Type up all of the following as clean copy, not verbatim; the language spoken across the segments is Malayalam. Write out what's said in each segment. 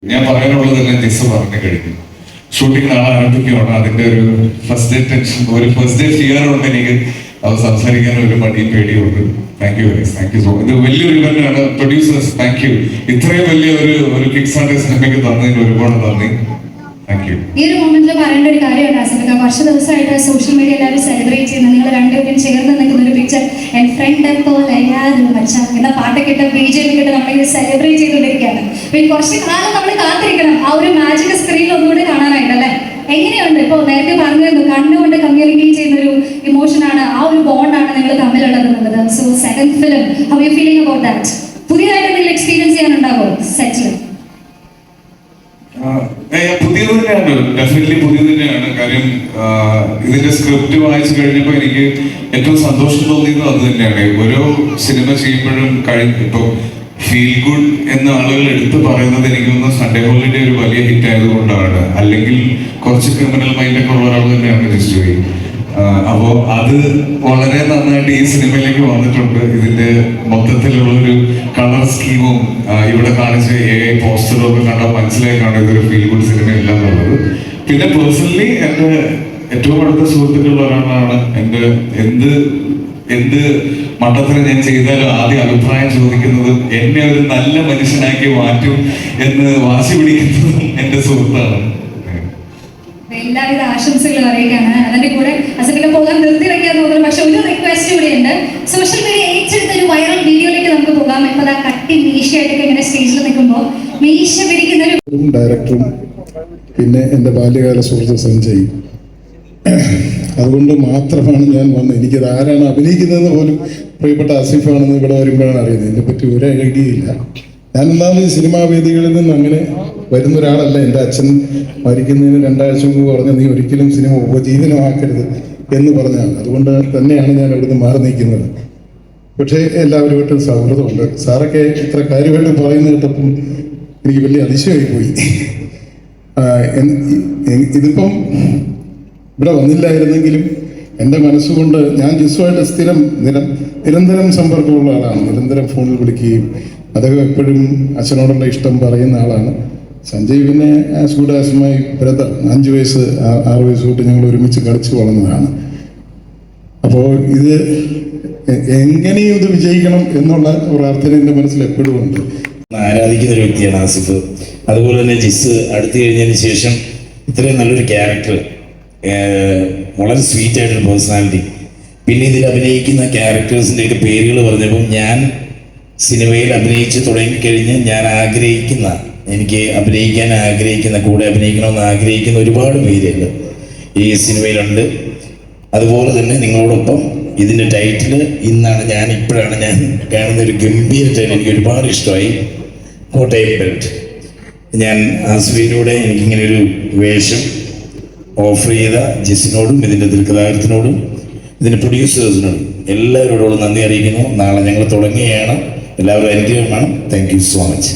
ഞാൻ പറയാനുള്ളതെല്ലാം ജിസ് പറഞ്ഞു കഴിഞ്ഞു. ഷൂട്ടിംഗ് നാളെ ആരംഭിക്കുകയാണ്. അതിന്റെ ഒരു ഫസ്റ്റ് ഡേ ടെൻഷൻ, ഒരു ഫസ്റ്റ് ഡേ ഫിയർ ഉണ്ട് എനിക്ക്. അത് സംസാരിക്കാൻ ഒരു മടിയും പേടിയുണ്ട്. Thank you guys, thank you so much. ഇത് വലിയൊരു ഇവന്റ് ആണ്. Producers thank you. ഇത്രയും വലിയ ഒരു കിക്സ് ആൻഡ് സിനിമയ്ക്ക് തന്നതിന് ഒരുപാട് നന്ദി. ഈ ഒരു മൊമെന്റിൽ പറയേണ്ട ഒരു കാര്യമുണ്ട് ആസിഫിക്ക. കുറച്ച് ദിവസമായിട്ട് സോഷ്യൽ മീഡിയ എല്ലാവരും സെലിബ്രേറ്റ് ചെയ്യുന്നത് നിങ്ങൾ രണ്ടുപേരും ചേർന്ന് നിൽക്കുന്ന ഒരു പിക്ചർ, എൻ ഫ്രണ്ട് പോലെ എന്ന പാട്ടൊക്കെ ഇട്ട് BGM ഇട്ട് നമ്മളിങ്ങനെ സെലിബ്രേറ്റ് ചെയ്തുകൊണ്ടിരിക്കുകയാണ്. പിന്നെ കുറച്ച് കാലം നമ്മൾ കാത്തിരിക്കണം ആ ഒരു മാജിക് സ്ക്രീനിൽ ഒന്നുകൂടി കാണാനായിട്ടല്ലേ. എങ്ങനെയുണ്ട് ഇപ്പോൾ നേരത്തെ പറഞ്ഞിരുന്നു കണ്ണുകൊണ്ട് കമ്മ്യൂണിക്കേറ്റ് ചെയ്യുന്ന ഒരു ഇമോഷനാണ്, ആ ഒരു ബോണ്ടാണ് നിങ്ങൾ തമ്മിലുള്ളത് എന്നുള്ളത്. So second film, how you feeling about that? പുതിയതായിട്ട് എന്തെങ്കിലും എക്സ്പീരിയൻസ് ചെയ്യാനുണ്ടാവോ സെറ്റിൽ? പുതിയത് തന്നെയാണ്, ഡെഫിനറ്റ്ലി പുതിയത് തന്നെയാണ്. കാര്യം ഇതിന്റെ സ്ക്രിപ്റ്റ് വായിച്ചു കഴിഞ്ഞപ്പോൾ എനിക്ക് ഏറ്റവും സന്തോഷം തോന്നിയത് അത് തന്നെയാണ്. ഓരോ സിനിമ ചെയ്യുമ്പോഴും ഇപ്പൊ ഫീൽ ഗുഡ് എന്ന ആളുകൾ എടുത്തു പറയുന്നത് എനിക്ക് തോന്നുന്നു സൺഡേ ഹോളിഡേ ഒരു വലിയ ഹിറ്റ് ആയതുകൊണ്ടാണ്. അല്ലെങ്കിൽ കുറച്ച് ക്രിമിനൽ മൈൻഡൊക്കെ ഉള്ള ഒരാൾ തന്നെയാണ് ജിസ്റ്റോയി. അപ്പോ അത് വളരെ നന്നായിട്ട് ഈ സിനിമയിലേക്ക് വന്നിട്ടുണ്ട്. ഇതിന്റെ മൊത്തത്തിലുള്ള ഒരു കളർ സ്കീമും ഇവിടെ കാണിച്ച AI പോസ്റ്ററും ഒക്കെ കണ്ടാൽ മനസ്സിലായിക്കാണ് ഇതൊരു ഫീൽ ഗുഡ് സിനിമയല്ല എന്നുള്ളത്. പിന്നെ പേഴ്സണലി എൻ്റെ ഏറ്റവും അടുത്ത സുഹൃത്തുക്കളുള്ള ഒരാളാണ്. എൻ്റെ എന്ത് മണ്ടത്തരം ഞാൻ ചെയ്താലും ആദ്യം അഭിപ്രായം ചോദിക്കുന്നത്, എന്നെ ഒരു നല്ല മനുഷ്യനാക്കി മാറ്റും എന്ന് വാശി പിടിക്കുന്നതും എൻ്റെ സുഹൃത്താണ്. എല്ലാവിധ ആശംസകൾ അറിയിക്കാണ്. അതിന്റെ കൂടെ അസഫിക്ക പോകാൻ നിർത്തി വെക്കാൻ തോന്നുന്നു. പക്ഷെ ഒരു റിക്വസ്റ്റ് കൂടി ഉണ്ട്. സോഷ്യൽ മീഡിയ ഏറ്റെടുത്ത ഒരു വൈറൽ വീഡിയോയിലേക്ക് നമുക്ക് പോകാം. ഇപ്പൊ ആ കട്ടി മീശയായിട്ടൊക്കെ ഇങ്ങനെ സ്റ്റേജിൽ നിൽക്കുമ്പോൾ മീശ പിടിക്കുന്ന ഒരു ഡയറക്ടറും പിന്നെ എൻ്റെ ബാല്യകാല സുഹൃത്ത് സഞ്ജയ്. അതുകൊണ്ട് മാത്രമാണ് ഞാൻ വന്നത്. എനിക്കത് ആരാണ് അഭിനയിക്കുന്നതെന്ന് പോലും പ്രിയപ്പെട്ട ആസിഫാണെന്ന് ഇവിടെ വരുമ്പോഴാണ് അറിയുന്നത്. ഇതിനെപ്പറ്റി ഒരു ഐഡിയയില്ല. ഞാൻ ഒന്നാമത് സിനിമാ വേദികളിൽ നിന്ന് അങ്ങനെ വരുന്ന ഒരാളല്ല. എൻ്റെ അച്ഛൻ മരിക്കുന്നതിന് 2 ആഴ്ച മുമ്പ് പറഞ്ഞ നീ ഒരിക്കലും സിനിമ ഉപജീവനമാക്കരുത് എന്ന് പറഞ്ഞാണ്. അതുകൊണ്ട് തന്നെയാണ് ഞാൻ അവിടുന്ന് മാറി നിൽക്കുന്നത്. പക്ഷേ എല്ലാവരുമായിട്ടും സൗഹൃദമുണ്ട്. സാറൊക്കെ ഇത്ര കാര്യമായിട്ട് പറയുന്നത് കേട്ടപ്പം എനിക്ക് വലിയ അതിശയമായി പോയി. ഇതിപ്പം ഇവിടെ വന്നില്ലായിരുന്നെങ്കിലും എൻ്റെ മനസ്സുകൊണ്ട് ഞാൻ ജിസുമായിട്ട് സ്ഥിരം നിരന്തരം സമ്പർക്കമുള്ള ആളാണ്. നിരന്തരം ഫോണിൽ വിളിക്കുകയും അദ്ദേഹം എപ്പോഴും അച്ഛനോടുള്ള ഇഷ്ടം പറയുന്ന ആളാണ്. സഞ്ജയ് പിന്നെ as good as my brother. 5 വയസ്സ് 6 വയസ്സ് തൊട്ട് ഞങ്ങൾ ഒരുമിച്ച് കളിച്ച് വളർന്നതാണ്. അപ്പോൾ ഇത് എങ്ങനെയും ഇത് വിജയിക്കണം എന്നുള്ള പ്രാർത്ഥന എൻ്റെ മനസ്സിൽ എപ്പോഴും ഉണ്ട്. ആരാധിക്കുന്ന ഒരു വ്യക്തിയാണ് ആസിഫ്. അതുപോലെ തന്നെ ജിസ് അടുത്തു കഴിഞ്ഞതിന് ശേഷം ഇത്രയും നല്ലൊരു ക്യാരക്ടർ, വളരെ സ്വീറ്റ് ആയിട്ടൊരു പേഴ്സണാലിറ്റി. പിന്നെ ഇതിൽ അഭിനയിക്കുന്ന ക്യാരക്ടേഴ്സിൻ്റെയൊക്കെ പേരുകൾ പറഞ്ഞപ്പോൾ ഞാൻ സിനിമയിൽ അഭിനയിച്ച് തുടങ്ങിക്കഴിഞ്ഞ് എനിക്ക് അഭിനയിക്കാൻ ആഗ്രഹിക്കുന്ന, കൂടെ അഭിനയിക്കണമെന്ന് ആഗ്രഹിക്കുന്ന ഒരുപാട് പേരുണ്ട് ഈ സിനിമയിലുണ്ട്. അതുപോലെ തന്നെ നിങ്ങളോടൊപ്പം ഇതിൻ്റെ ടൈറ്റില് ഇപ്പോഴാണ് ഞാൻ കാണുന്ന ഒരു ഗംഭീര ടൈറ്റിൽ. എനിക്ക് ഒരുപാട് ഇഷ്ടമായി, കോട്ടയം ബെൽറ്റ്. ഞാൻ ആസിഫിലൂടെ എനിക്കിങ്ങനെ ഒരു വേഷം ഓഫർ ചെയ്ത ജിസിനോടും ഇതിൻ്റെ തിരക്കഥാകൃത്തിനോടും ഇതിൻ്റെ പ്രൊഡ്യൂസേഴ്സിനോടും എല്ലാവരോടും നന്ദി അറിയിക്കുന്നു. നാളെ ഞങ്ങൾ തുടങ്ങുകയാണ്. എല്ലാവരും എൻജോയ് വേണം. Thank you so much.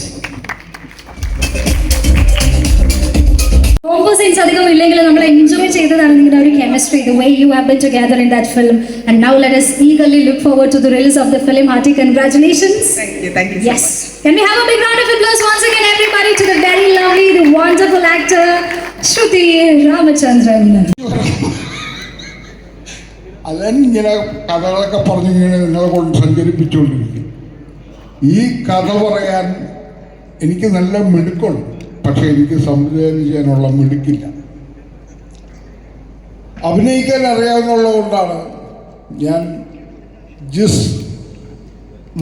Scenes അധികം ഇല്ലെങ്കിൽ നമ്മൾ എൻജോയ് ചെയ്തതാണ് നിങ്ങളുടെ ഒരു chemistry, the way you have been together in that film. And now let us eagerly look forward to the release of the film. Hearty congratulations. Thank you. Yes. Can we have a big round of applause once again, everybody, to the very lovely, the wonderful actor Shruti Ramachandran. അതിങ്ങനെ കഥകളൊക്കെ പറഞ്ഞിങ്ങനെ നിങ്ങളെ കൊണ്ട് സഞ്ചരിപ്പിച്ചുകൊണ്ടിരിക്കും. ഈ കഥ പറയാൻ എനിക്ക് നല്ല മിടുക്കുണ്ട്. പക്ഷെ എനിക്ക് സംവിധാനം ചെയ്യാനുള്ള മിടുക്കില്ല. അഭിനയിക്കാൻ അറിയാവുന്നുള്ളത് കൊണ്ടാണ് ഞാൻ ജിസ്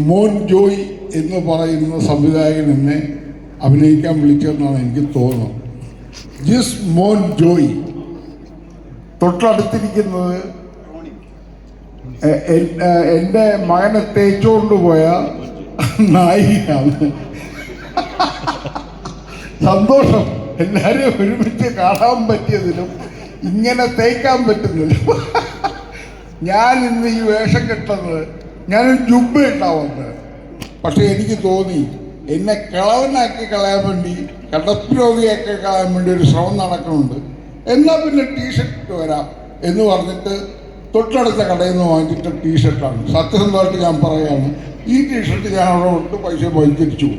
മോൻ ജോയ് എന്ന് പറയുന്ന സംവിധായകൻ എന്നെ അഭിനയിക്കാൻ വിളിച്ചതെന്നാണ് എനിക്ക് തോന്നുന്നത്. ജിസ് മോൻ ജോയ്. തൊട്ടടുത്തിരിക്കുന്നത് എൻ്റെ മകനെ തേച്ചുകൊണ്ട് പോയ നായികയാണ്. സന്തോഷം. എല്ലാവരെയും ഒരുമിച്ച് കാണാൻ പറ്റിയതിലും ഇങ്ങനെ തേക്കാൻ പറ്റുന്നില്ല. ഞാൻ ഇന്ന് ഈ വേഷം കെട്ടുന്നത്, ഞാനൊരു ജുബ്ബ ഉണ്ടാവുന്നത്. പക്ഷെ എനിക്ക് തോന്നി എന്നെ കിളവനാക്കി കളയാൻ വേണ്ടി, കടപ്പിരോഗിയാക്കി കളയാൻ വേണ്ടി ഒരു ശ്രമം നടക്കുന്നുണ്ട്. എന്നാൽ പിന്നെ ടീഷർട്ട് വരാം എന്ന് പറഞ്ഞിട്ട് തൊട്ടടുത്ത കടയിൽ നിന്ന് വാങ്ങിച്ചിട്ട് ടീഷർട്ടാണ്. സത്യസന്ധമായിട്ട് ഞാൻ പറയുകയാണ്, ഈ ടീഷർട്ട് ഞാൻ അവിടെ കൊണ്ട് പൈസ വഹിച്ചിരിച്ചു.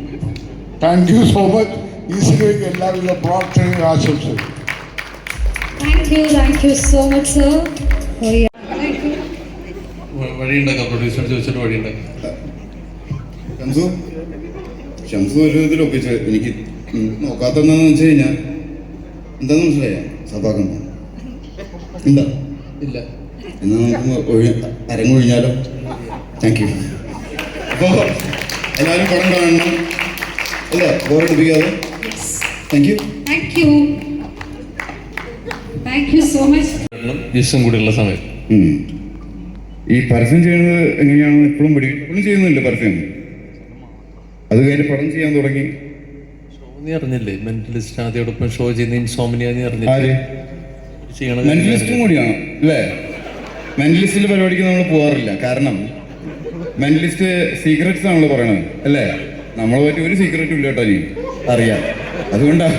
Thank you so much. ഈ സിനിമയ്ക്ക് എല്ലാവിധ പ്രാർത്ഥനയും ആശംസകളും. Thank you so much, sir. വഴിയുണ്ടാക്കാം, പ്രൊഡ്യൂസർ ചോദിച്ചിട്ട് വഴിയുണ്ടാക്കാം. ഷംസു ഒരു വിധത്തിൽ ഒപ്പിച്ച് എനിക്ക് നോക്കാത്തതെന്ന് വെച്ച് കഴിഞ്ഞാൽ എന്താന്ന് മനസ്സിലായ സഭാകം എന്താ ഇല്ല, എന്നാൽ നമുക്ക് അരങ്ങൊഴിഞ്ഞാലോ? Thank you. അപ്പോൾ എല്ലാവരും പടം കാണണം അല്ലേ, ബോറടിപ്പിക്കാതെ. Thank you so much. ജിസും കൂടിയുള്ള സമയം. ഈ പരസ്യം ചെയ്യുന്നത് എങ്ങനെയാണെന്ന് ഇപ്പോഴും ഇപ്പോഴും ചെയ്യുന്നില്ല പരസ്യം. അത് കഴിഞ്ഞ് പടം ചെയ്യാൻ തുടങ്ങി. നീ അറിഞ്ഞില്ലേ മെന്റലിസ്റ്റ് ആദ്യോടൊപ്പം ഷോ ചെയ്യുന്ന ഇൻസോമിനിയ? നീ അറിഞ്ഞില്ലേ? ആര് മെന്റലിസ്റ്റും കൂടിയാണ് അല്ലേ? മെന്റലിസ്റ്റിൽ പരിപാടിക്ക് നമ്മൾ പോകാറില്ല. കാരണം മെന്റലിസ്റ്റ് സീക്രറ്റ്സ് ആണല്ലോ പറയണത് അല്ലേ? നമ്മളെ പറ്റി ഒരു സീക്രറ്റും ഇല്ല കേട്ടോ, നീ അറിയാം. അതുകൊണ്ടാ.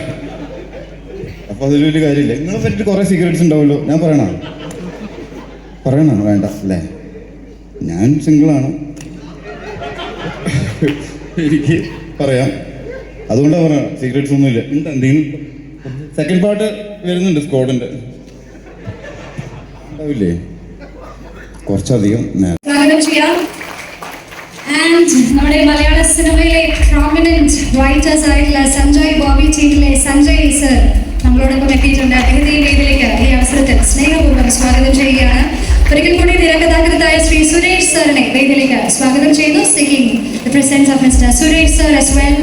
അപ്പൊ അതൊരു വലിയ കാര്യമില്ല. നിങ്ങളെ പറ്റി കുറെ സീക്രറ്റ്സ് ഉണ്ടാവുമല്ലോ. ഞാൻ പറയണോ വേണ്ട അല്ലേ? ഞാൻ സിംഗിളാണ്, എനിക്ക് പറയാം. അതുകൊണ്ടാണ് പറയാം, സീക്രറ്റ്സ് ഒന്നുമില്ല. എന്തെങ്കിലും സെക്കൻഡ് പാർട്ട് വരുന്നുണ്ട് സ്ക്വാഡിന്റെ, ഉണ്ടാവില്ലേ? കുറച്ചധികം സ്വാഗതം ചെയ്യാം. ആൻഡ് നമ്മുടെ മലയാള സിനിമയിലെ പ്രോമിനന്റ് റൈറ്റേഴ്സ് ആയിട്ടുള്ള സഞ്ജയ് ബോബി ടീമിലെ സഞ്ജയ് സർ നമ്മളോടൊപ്പം എത്തിയിട്ടുണ്ട്. അദ്ദേഹത്തെ ഈ വേദിയിലേക്ക് ഈ അവസരത്തിൽ സ്നേഹപൂർവ്വം സ്വാഗതം ചെയ്യുകയാണ്. ഒരിക്കൽ കൂടി തിരക്കഥാകൃത്തായ ശ്രീ സുരേഷ് സാറിനെ വേദിയിലേക്ക് സ്വാഗതം ചെയ്യുന്നു. Seeking the presence of Mr. Suresh sir as well.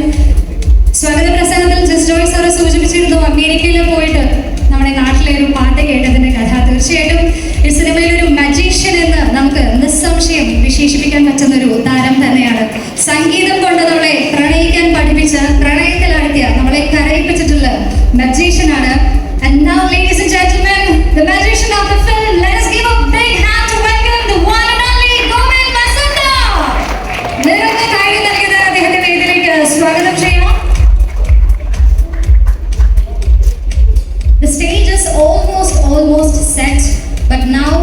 സ്വാഗത പ്രസംഗത്തിൽ ജസ്റ്റ് ജോയ് സാറ് സൂചിപ്പിച്ചിരുന്നു അമേരിക്കയിൽ പോയിട്ട് നമ്മുടെ നാട്ടിലെ ഒരു പാട്ട് കേട്ടതിന്റെ കഥ. തീർച്ചയായിട്ടും ഈ സിനിമയിൽ ഒരു മജീഷ്യൻ എന്ന് നമുക്ക് നിസ്സംശയം വിശേഷിപ്പിക്കാൻ പറ്റുന്ന ഒരു താരം തന്നെയാണ്. സംഗീതം കൊണ്ട് നമ്മളെ പ്രണയിക്കാൻ പഠിപ്പിച്ച് പ്രണയത്തിലാഴ്ത്തിയ നമ്മളെ കരയിപ്പിച്ചിട്ടുള്ള മജീഷ്യനാണ്. And now, ladies and gentlemen, the magician of the film. Let us give a big hand to welcome the one and only Govind Vasantha. നിറഞ്ഞ കൈയ്യടി നൽകുന്ന അദ്ദേഹത്തെ വേദിയിലേക്ക് സ്വാഗതം ചെയ്യാം. The stage is almost set, but now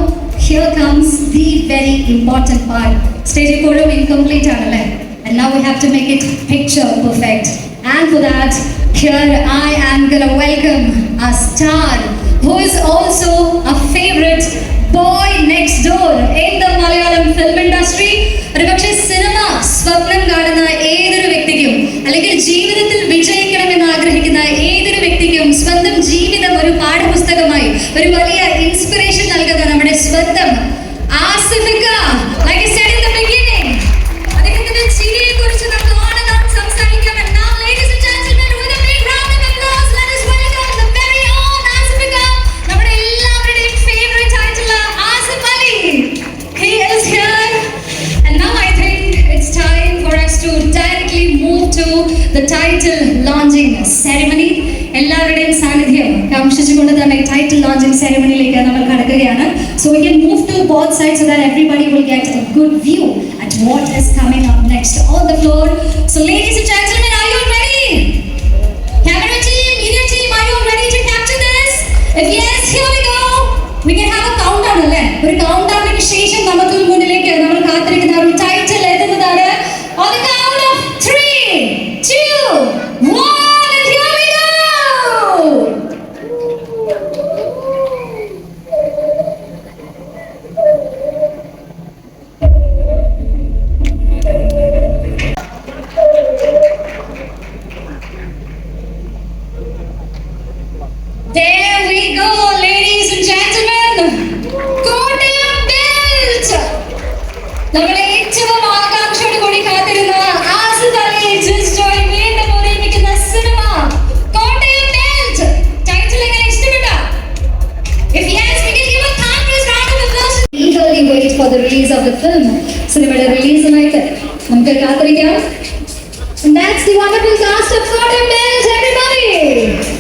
here comes the very important part. Stage ഇപ്പോഴും incomplete ആണല്ലേ? And now we have to make it picture perfect. And for that, here I am gonna welcome a star who is also a favorite boy next door in the Malayalam film industry. ഒരുപക്ഷെ സിനിമ സ്വപ്നം കാണുന്ന ഏതൊരു വ്യക്തിക്കും അല്ലെങ്കിൽ ജീവിതത്തിൽ വിജയിക്കണമെന്ന് ആഗ്രഹിക്കുന്ന ഏതൊരു വ്യക്തിക്കും സ്വന്തം ജീവിതം ഒരു പാഠപുസ്തകമായി ഒരു വലിയ ഇൻസ്പിറേഷൻ നൽകുന്ന നമ്മുടെ സ്വന്തം ആസിഫിക്ക. Like I said in the beginning, അദ്ദേഹത്തിന്റെ ചിരിയെക്കുറിച്ച് നമുക്ക് സംസാരിക്കാം. And now, ladies and gentlemen, with a big round of applause, let us welcome the very own ആസിഫിക്ക, നമ്മുടെ എല്ലാവരുടെയും ഫേവറേറ്റ് ആയിട്ടുള്ള Asif Ali. He is here. And now I think it's time for us to directly move to the title launching ceremony. എല്ലാവരുടെയും സാന്നിധ്യം കാംക്ഷിച്ചുകൊണ്ട് തന്നെ ടൈറ്റിൽ ലോഞ്ചിങ് സെറമണിയിലേക്ക് നമ്മൾ കടക്കുകയാണ്. So we can move to both sides so that everybody will get a good view at what is coming up next on the floor. So ladies and gentlemen, are you ready? Camera team, media team, are you ready to capture this? If yes, here we go. We can have a countdown അല്ലേ? ഒരു കൗണ്ട്ഡൗണിന് ശേഷം നമുക്ക് മുന്നിലേക്ക് നമ്മൾ കാത്തിരിക്കുന്ന ഒരു ടൈറ്റിൽ എത്തുന്നതാണ്. On the count of 3, 2, 1, and here we go. There we go, ladies and gentlemen. Kottayam Belt. നമ്മളെ ഏറ്റവും ആകാംക്ഷയോട് കൂടി കാത്തിരുന്ന ആസിഫ് അലി ജിസ്റ്റോയി വീണ്ടും ഒരുമിക്കുന്ന സിനിമ കോട്ടയം ബെൽറ്റ്. ടൈറ്റിൽ എങ്ങനെ ഇഷ്ടപ്പെട്ടോ? If yes, we can give a thunderous round of applause. Eagerly wait for the release of the film. സിനിമയുടെ റിലീസിനായിട്ട് നമുക്ക് കാത്തിരിക്കാം. And that's the wonderful cast of Kottayam Belt, everybody.